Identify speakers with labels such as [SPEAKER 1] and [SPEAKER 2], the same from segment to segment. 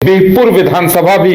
[SPEAKER 1] बिहपुर विधानसभा भी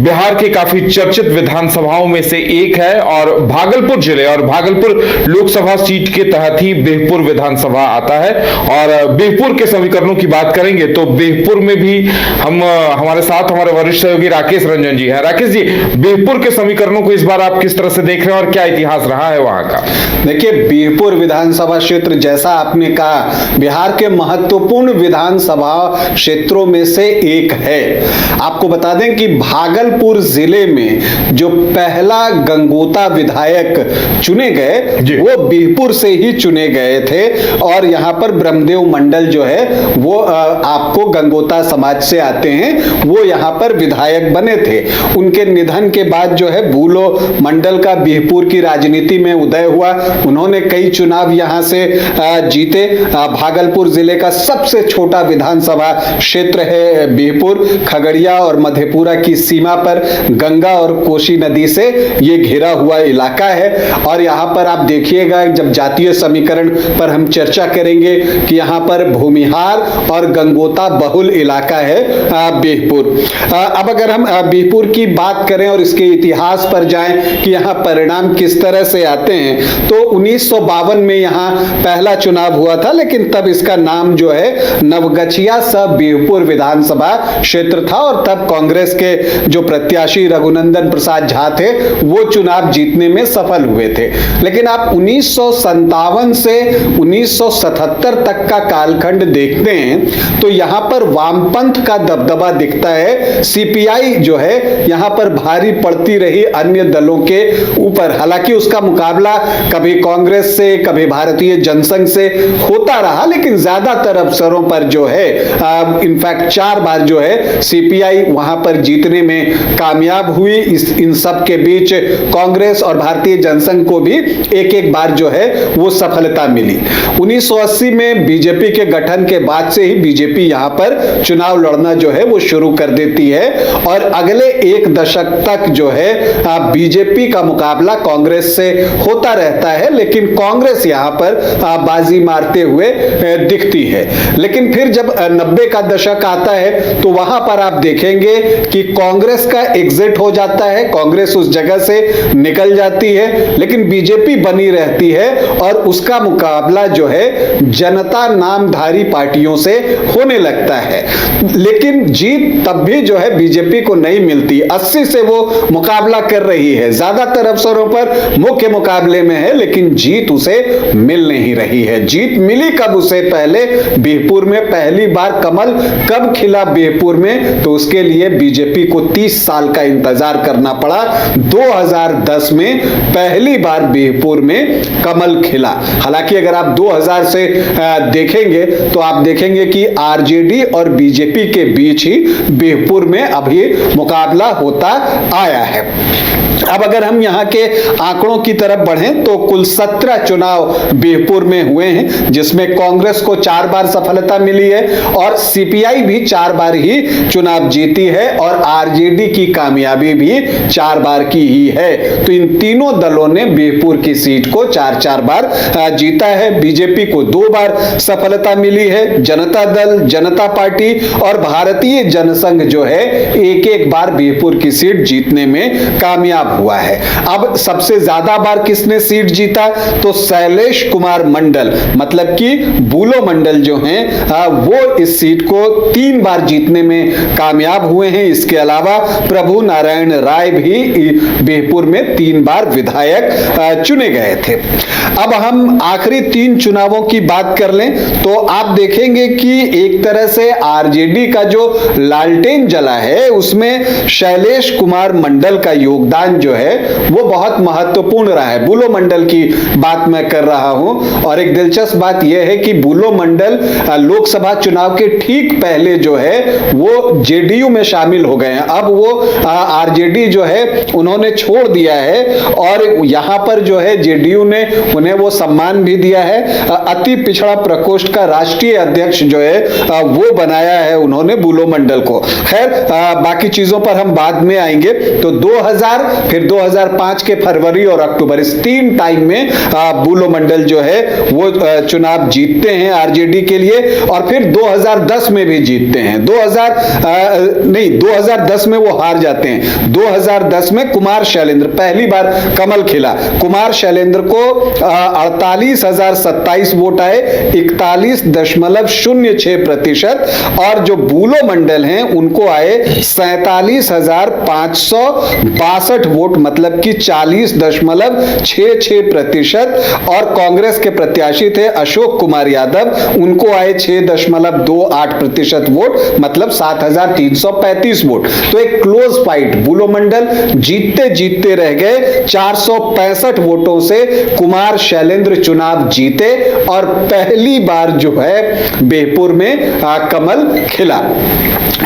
[SPEAKER 1] बिहार के काफी चर्चित विधानसभाओं में से एक है और भागलपुर जिले और भागलपुर लोकसभा सीट के तहत ही बिहपुर विधानसभा आता है। और बिहपुर के समीकरणों की बात करेंगे तो बिहपुर में भी हमारे साथ हमारे वरिष्ठ सहयोगी राकेश रंजन जी हैं। राकेश जी, बिहपुर के समीकरणों को इस बार आप किस तरह से देख रहे हैं और क्या इतिहास रहा है वहां का?
[SPEAKER 2] देखिए, बिहपुर विधानसभा क्षेत्र जैसा आपने कहा बिहार के महत्वपूर्ण विधानसभा क्षेत्रों में से एक है। आपको बता दें कि भागलपुर जिले में जो पहला गंगोता विधायक चुने गए वो बिहपुर से ही चुने गए थे और यहाँ पर ब्रह्मदेव मंडल जो है वो आपको गंगोता समाज से आते हैं, वो यहाँ पर विधायक बने थे। उनके निधन के बाद जो है बूलो मंडल का बिहपुर की राजनीति में उदय हुआ। उन्होंने कई चुनाव यहाँ से जीते। भागलपुर जिले का सबसे छोटा विधानसभा क्षेत्र है बिहपुर। खगड़िया और मधेपुरा की सीमा पर गंगा और कोसी नदी से ये घिरा हुआ इलाका है। और यहाँ पर आप देखिएगा, जब जातीय समीकरण पर हम चर्चा करेंगे कि यहाँ पर भूमिहार और गंगोता बहुल इलाका है बिहपुर। अब अगर हम बिहपुर की बात करें और इसके इतिहास पर जाएं कि यहाँ परिणाम किस तरह से आते हैं, तो 1952 में यहाँ पहला चुनाव हुआ था, लेकिन तब इसका नाम जो है नवगछिया सब बिहपुर विधानसभा क्षेत्र था और तब कांग्रेस के जो प्रत्याशी रघुनंदन प्रसाद झा थे वो चुनाव जीतने में सफल हुए थे। लेकिन आप 1957 से 1977 तक का कालखंड देखते हैं तो यहाँ पर वामपंथ का दबदबा दिखता है। सीपीआई जो है यहाँ पर भारी पड़ती रही अन्य दलों के ऊपर। हालांकि उसका मुकाबला कभी कांग्रेस से कभी भारतीय जनसंघ से होता रहा, लेकिन ज्यादातर अवसरों पर जो है इनफैक्ट 4 बार जो है सीपीआई वहां पर जीतने में कामयाब हुई। इन सब के बीच कांग्रेस और भारतीय जनसंघ को भी एक बार जो है वो सफलता मिली। 1980 में बीजेपी के गठन के बाद से ही बीजेपी यहां पर चुनाव लड़ना जो है वो शुरू कर देती है और अगले 1 दशक तक जो है बीजेपी का मुकाबला कांग्रेस से होता रहता है, लेकिन कांग्रेस यहां पर बाजी मारते हुए दिखती है। लेकिन फिर जब 90 का दशक आता है तो वहां पर आप देखेंगे कि कांग्रेस का एग्जिट हो जाता है, कांग्रेस उस जगह से निकल जाती है, लेकिन बीजेपी बनी रहती है और उसका मुकाबला जो है जनता नामधारी पार्टियों से होने लगता है। लेकिन जीत तब भी जो है बीजेपी को नहीं मिलती। 80 से वो मुकाबला कर रही है, ज्यादातर अवसरों पर मुख्य मुकाबले में है, लेकिन जीत उसे मिल नहीं रही है। जीत मिली कब उसे? पहले बिहपुर में पहली बार कमल कब खिला बिहपुर में, तो उसके लिए बीजेपी को 30 साल का इंतजार करना पड़ा। 2010 में पहली बार बिहपुर में कमल खिला। हालांकि अगर आप 2000 से देखेंगे तो आप देखेंगे कि आरजेडी और बीजेपी के बीच ही बिहपुर में अभी मुकाबला होता आया है। अब अगर हम यहाँ के आंकड़ों की तरफ बढ़ें तो कुल 17 चुनाव बिहपुर में हुए हैं, जिसमें कांग्रेस को 4 बार सफलता मिली है और सीपीआई भी 4 बार ही चुनाव जीती है और आरजेडी की कामयाबी भी 4 बार की ही है। तो इन तीनों दलों ने बिहपुर की सीट को 4-4 बार जीता है। बीजेपी को 2 बार सफलता मिली है। जनता दल, जनता पार्टी और भारतीय जनसंघ जो है एक बार बिहपुर की सीट जीतने में कामयाब हुआ है। अब सबसे ज्यादा बार किसने सीट जीता? तो शैलेश कुमार मंडल, मतलब कि बूलो मंडल जो हैं वो इस सीट को 3 बार जीतने में कामयाब हुए हैं। इसके अलावा प्रभु नारायण राय भी बिहपुर में 3 बार विधायक चुने गए थे। अब हम आखिरी 3 चुनावों की बात कर लें तो आप देखेंगे कि एक तरह से आरजेडी का जो लालटेन जला है उसमें शैलेश कुमार मंडल का योगदान जो है वो बहुत महत्वपूर्ण रहा है। बूलो मंडल की बात मैं कर रहा हूं और एक दिलचस्प बात यह है कि बूलो मंडल लोकसभा चुनाव के ठीक पहले जो है वो जेडीयू में शामिल हो गए हैं। अब वो आरजेडी जो है उन्होंने छोड़ दिया है और यहां पर जो है जेडीयू ने उन्हें वो सम्मान भी दिया है। अति पिछड़ा प्रकोष्ठ का राष्ट्रीय अध्यक्ष जो है वो बनाया है उन्होंने बूलो मंडल को। खैर बाकी चीजों पर हम बाद में आएंगे। तो 2000 फिर 2005 के फरवरी और अक्टूबर, इस 3 टाइम में बूलो मंडल जो है वो चुनाव जीतते हैं आरजेडी के लिए और फिर 2010 में भी जीतते हैं। नहीं, 2010 में वो हार जाते हैं। 2010 में कुमार शैलेंद्र पहली बार कमल खिला। कुमार शैलेंद्र को 48,027 वोट आए, 41.06%, और जो बूलो मंडल हैं उनको आए 47,562 वोट, मतलब कि 40.66%। और कांग्रेस के प्रत्याशी थे अशोक कुमार यादव, उनको आए 6.28% वोट, मतलब 7,335 वोट। तो एक क्लोज फाइट, बूलो मंडल जीतते जीतते रह गए। 465 वोटों से कुमार शैलेंद्र चुनाव जीते और पहली बार जो है बिहपुर में कमल खिला।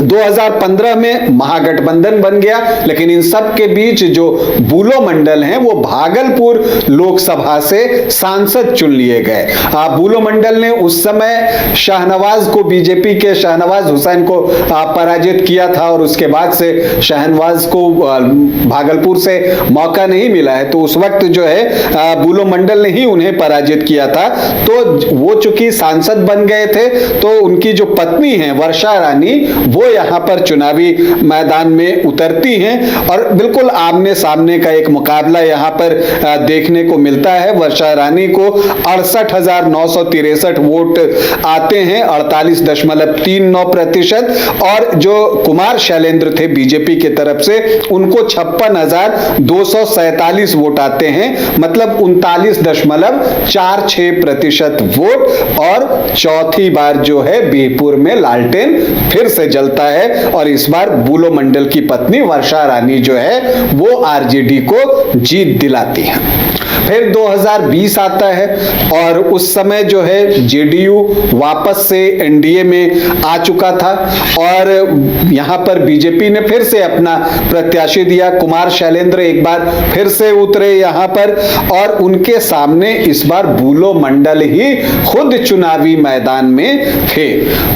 [SPEAKER 2] 2015 में महागठबंधन बन गया, लेकिन इन सब के बीच जो बूलो मंडल हैं वो भागलपुर लोकसभा से सांसद चुन लिए गए। बूलो मंडल ने उस समय शाहनवाज को, बीजेपी के शाहनवाज हुसैन को पराजित किया था, और उसके बाद से शाहनवाज को भागलपुर से मौका नहीं मिला है, तो उस वक्त जो है बूलो मंडल ने ही उन्हें पराजित किया था। तो वो चूंकि सांसद बन गए थे, तो उनकी जो पत्नी है वर्षा रानी, वो यहाँ पर चुनावी मैदान में उतरती हैं और बिल्कुल आमने सामने का एक मुकाबला यहाँ पर देखने को मिलता है। वर्षा रानी को 68,963 वोट आते हैं, 48.39%, और जो कुमार शैलेंद्र थे बीजेपी की तरफ से, उनको 56,247 वोट आते हैं, मतलब 39.46% वोट। और चौथी बार जो है बिहपुर में लालटेन फिर से जलता है, और इस बार बूलो मंडल की पत्नी वर्षा रानी जो है वो आरजेडी को जीत दिलाती है। फिर 2020 आता है और उस समय जो है जेडीयू वापस से एनडीए में आ चुका था, और यहां पर बीजेपी ने फिर से अपना प्रत्याशी दिया। कुमार शैलेंद्र एक बार फिर से उतरे यहां पर, और उनके सामने इस बार बूलो मंडल ही खुद चुनावी मैदान में थे।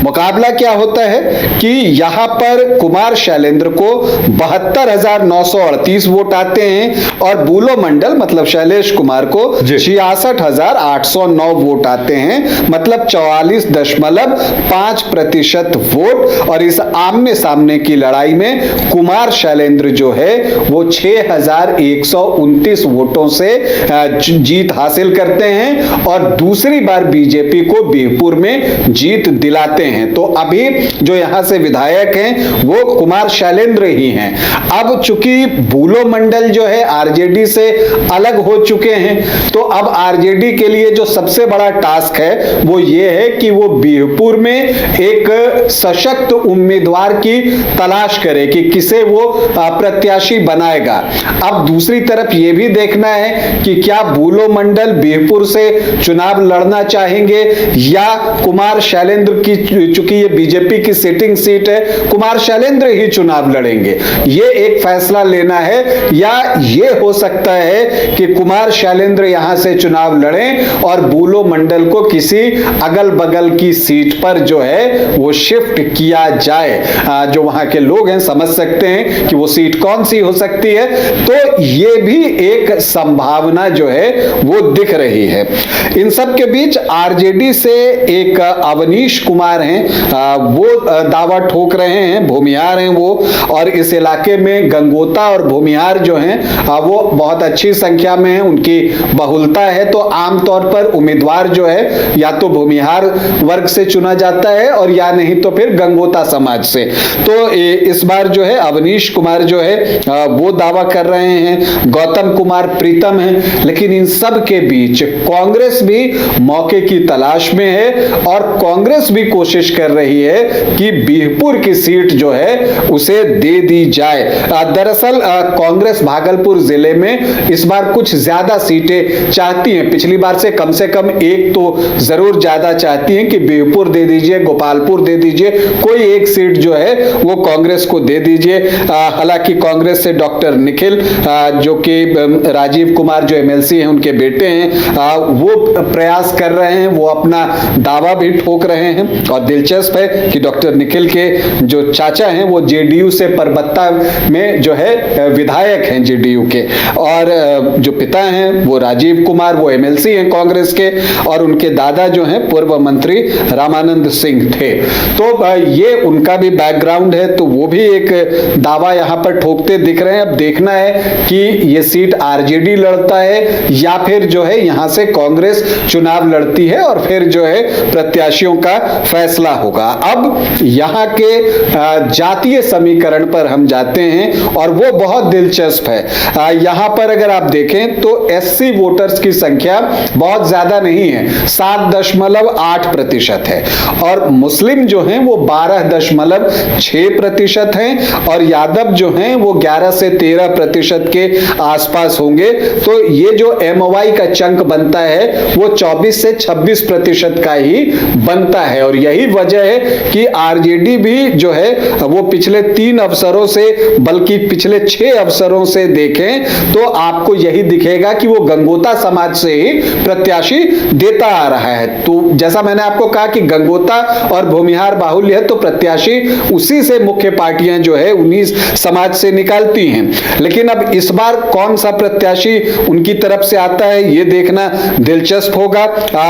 [SPEAKER 2] मुकाबला क्या होता है कि यहां पर कुमार शैलेंद्र को 72,938 वोट आते हैं, और बूलो मंडल मतलब शैलेश कुमार को 66,809 वोट आते हैं, मतलब 44.5% वोट। और इस आमने सामने की लड़ाई में कुमार शैलेंद्र जो है वो 6,129 वोटों से जीत हासिल करते हैं, और दूसरी बार बीजेपी को बिहपुर में जीत दिलाते हैं। तो अभी जो यहां से विधायक हैं वो कुमार शैलेंद्र ही हैं। अब चूंकि बूलो मंडल जो है आरजेडी से अलग हो चुके हैं, तो अब आरजेडी के लिए जो सबसे बड़ा टास्क है वो ये है कि वो बिहपुर में एक सशक्त उम्मीदवार की तलाश करे कि किसे वो प्रत्याशी बनाएगा। अब दूसरी तरफ ये भी देखना है कि क्या बूलो मंडल बिहपुर से चुनाव लड़ना चाहेंगे, या कुमार शैलेंद्र की, चूंकि ये बीजेपी की सिटिंग सीट है, कुमार शैलेंद्र ही चुनाव लड़ेंगे। ये एक फैसला लेना है, या ये हो सकता है कि कुमार शैलेंद्र यहां से चुनाव लड़ें और बूलो मंडल को किसी अगल बगल की सीट पर जो है वो शिफ्ट किया जाए। जो वहां के लोग हैं समझ सकते हैं कि वो सीट कौन सी हो सकती है। तो ये भी एक संभावना जो है वो दिख रही है। इन सब के बीच आरजेडी से एक अवनीश कुमार हैं, वो दावा ठोक रहे हैं, भूमिहार हैं वो, और इस इलाके में गंगोता और भूमिहार जो हैं वो बहुत अच्छी संख्या में हैं, उनकी बहुलता है। तो आमतौर पर उम्मीदवार जो है या तो भूमिहार वर्ग से चुना जाता है, और या नहीं तो फिर गंगोता समाज से। तो इस बार जो है अवनीश कुमार जो है वो दावा कर रहे हैं, गौतम कुमार प्रीतम हैं। लेकिन इन सब के बीच कांग्रेस भी मौके की तलाश में है, और कांग्रेस भी कोशिश कर रही है कि बिहपुर की सीट जो है उसे दे दी जाए। दरअसल कांग्रेस भागलपुर जिले में इस बार कुछ ज्यादा सीटें चाहती हैं, पिछली बार से कम एक तो जरूर ज्यादा चाहती हैं कि बिहपुर दे दीजिए, गोपालपुर दे दीजिए, कोई एक सीट जो है वो कांग्रेस को दे दीजिए। हालांकि कांग्रेस से डॉक्टर निखिल जो कि राजीव कुमार जो एमएलसी हैं उनके बेटे हैं, वो प्रयास कर रहे हैं, वो अपना दावा भी ठोक रहे हैं। और दिलचस्प है कि डॉक्टर निखिल के जो चाचा हैं वो जेडीयू से परबत्ता में जो है विधायक हैं जेडीयू के, और जो पिता हैं हैं वो राजीव कुमार, वो एमएलसी हैं कांग्रेस के, और उनके दादा जो हैं पूर्व मंत्री रामानंद सिंह थे। तो ये उनका भी बैकग्राउंड है, तो वो भी एक दावा यहां पर ठोकते दिख रहे हैं। अब देखना है कि ये सीट आरजेडी लड़ता है या फिर जो है यहां से कांग्रेस चुनाव लड़ती है, और फिर जो है प्रत्याशियों का फैसला होगा। अब यहां के जातीय समीकरण पर हम जाते हैं और वो बहुत दिलचस्प है। यहां पर अगर आप देखें तो एससी वोटर्स की संख्या बहुत ज्यादा नहीं है, 7.8% है, और मुस्लिम जो हैं वो 12.6% हैं, और यादव जो हैं वो 11 से 13% के आसपास होंगे। तो ये जो एमवाई का चंक बनता है वो 24 से 26% का ही बनता है, और यही वजह है कि आरजेडी भी जो है वो पिछले 3 अवसरों से, बल्कि पिछले 6 अवसरों से देखें तो आपको यही दिखेगा कि वो गंगोता समाज से ही प्रत्याशी देता आ रहा है। तो जैसा मैंने आपको कहा कि गंगोता और भूमिहार बाहुल्य है, तो प्रत्याशी उसी से मुख्य पार्टियां जो है उन्हीं समाज से निकालती हैं। लेकिन अब इस बार कौन सा प्रत्याशी उनकी तरफ से आता है ये देखना दिलचस्प होगा।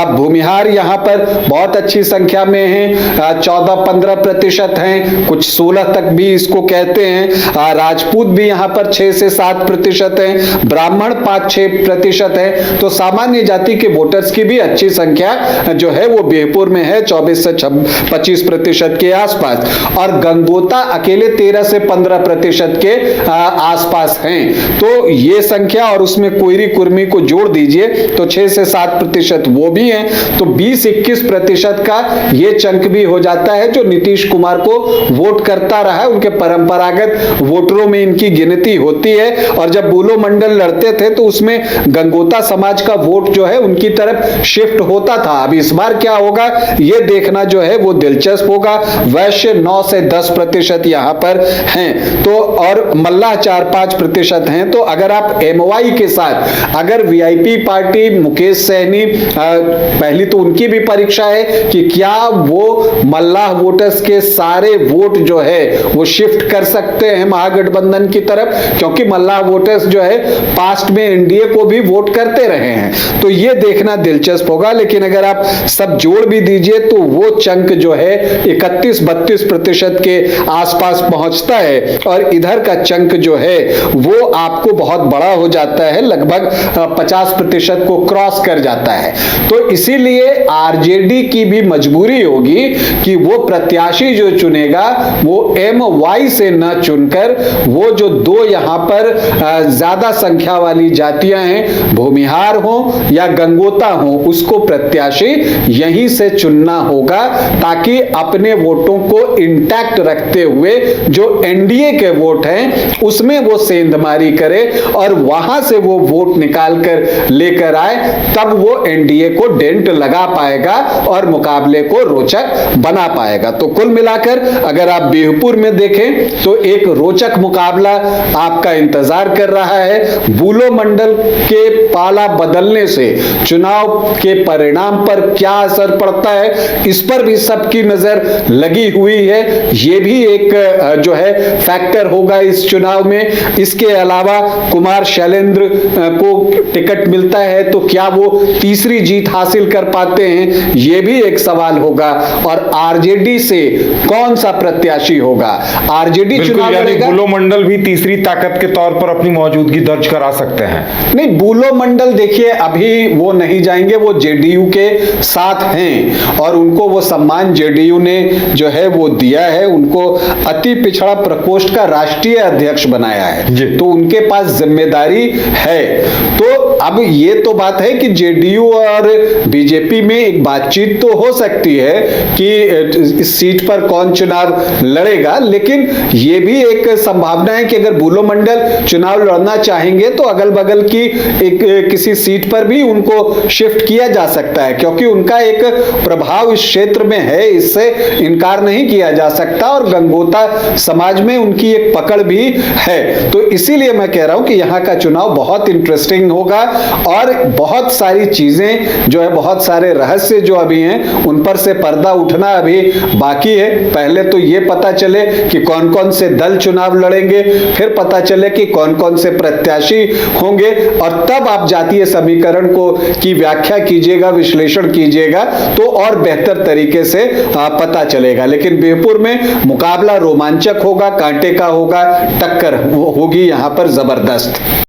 [SPEAKER 2] भूमिहार यहां पर बहुत अच्छी संख्या में हैं, 14-15% हैं, कुछ 16 तक भी इसको कहते हैं। राजपूत भी यहां पर 6 से 7% हैं, ब्राह्मण 5-6% हैं। तो सामान्य जाति के वोटर्स की भी अच्छी संख्या जो है वो बिहपुर में है, 24 से 25% के आसपास, और गंगोता अकेले 13 से 15% के आसपास हैं। तो ये संख्या और उसमें कोयरी कुर्मी को जोड़ दीजिए तो 6 से 7% वो भी हैं, तो 20-21% का ये चंक भी हो जाता है जो नीतीश कुमार को वोट करता रहा है। उनके परंपरागत वोटरों में इनकी गिनती होती है, और जब बुलो मंडल लड़ते थे तो उसमें गंगोता समाज का वोट जो है उनकी तरफ शिफ्ट होता था। अब इस बार क्या होगा ये देखना जो है वो दिलचस्प होगा। वैश्य 9 से 10% यहां पर हैं, तो और मल्लाह 4-5% हैं। तो अगर आप एमवाई के साथ अगर वीआईपी पार्टी मुकेश सहनी, पहली तो उनकी भी परीक्षा है कि क्या वो मल्लाह वोटर्स के सारे वोट जो है वो शिफ्ट कर सकते हैं महागठबंधन की तरफ, क्योंकि मल्लाह वोटर्स जो है पास्ट में एनडीए को भी वोट करते रहे हैं। तो ये देखना दिलचस्प होगा। लेकिन अगर आप सब जोड़ भी दीजिए तो वो चंक जो है 31-32% के आसपास पहुंचता है, और इधर का चंक जो है वो आपको बहुत बड़ा हो जाता है, लगभग 50% को क्रॉस कर जाता है। तो इसीलिए आरजेडी की भी मजबूरी होगी कि वो प्रत्याशी जो चुनेगा वो एमवाई से न चुनकर वो जो 2 यहां पर ज्यादा संख्या वाली जातियां हैं, भूमिहार हो या गंगोता हो, उसको प्रत्याशी यहीं से चुनना होगा, ताकि अपने वोटों को इंटैक्ट रखते हुए जो एनडीए के वोट हैं उसमें वो सेंधमारी करे और वहां से वो वोट निकाल कर लेकर आए, तब वो एनडीए को डेंट लगा पाएगा और मुकाबले को रोचक बना पाएगा। तो कुल मिलाकर अगर आप बिहपुर में देखें तो एक रोचक मुकाबला आपका इंतजार कर रहा है। बुलो मंडल के पाला बदलने से चुनाव के परिणाम पर क्या असर पड़ता है इस पर भी सबकी नजर लगी हुई है। यह भी एक जो है फैक्टर होगा इस चुनाव में। इसके अलावा कुमार शैलेंद्र को टिकट मिलता है तो क्या वो तीसरी जीत हासिल कर पाते हैं, यह भी एक सवाल होगा। और आरजेडी से कौन सा प्रत्याशी होगा, आरजेडी चुनाव लड़ेगा।
[SPEAKER 1] बुलो मंडल भी तीसरी ताकत के तौर पर अपनी मौजूदगी दर्ज करा सकते हैं।
[SPEAKER 2] नहीं, बुलो मंडल देखिए अभी वो नहीं जाएंगे, वो जेडीयू के साथ हैं और उनको वो सम्मान जेडीयू ने जो है वो दिया है, उनको अति पिछड़ा प्रकोष्ठ का राष्ट्रीय अध्यक्ष बनाया है, तो उनके पास जिम्मेदारी है। तो अब ये तो बात है कि जेडीयू और बीजेपी में एक बातचीत तो हो सकती है कि इस सीट पर कौन चुनाव लड़ेगा, लेकिन ये भी एक संभावना है कि अगर बुलो मंडल चुनाव लड़ना चाहेंगे तो अगल बगल की एक किसी सीट पर भी उनको शिफ्ट किया जा सकता है, क्योंकि उनका एक प्रभाव इस क्षेत्र में है, इससे इनकार नहीं किया जा सकता और गंगोता समाज में उनकी एक पकड़ भी है। तो इसीलिए मैं कह रहा हूं कि यहां का चुनाव बहुत इंटरेस्टिंग होगा और बहुत सारी चीजें जो है, बहुत सारे रहस्य जो अभी हैं उन पर से पर्दा उठना अभी बाकी है। पहले तो ये पता चले कि कौन कौन से दल चुनाव लड़ेंगे, फिर पता चले कि कौन कौन से प्रत्याशी होंगे। और तब आप जातीय समीकरण को की व्याख्या कीजिएगा, विश्लेषण कीजिएगा, तो और बेहतर तरीके से पता चलेगा। लेकिन बिहपुर में मुकाबला रोमांचक होगा, कांटे का होगा, टक्कर होगी यहां पर जबरदस्त।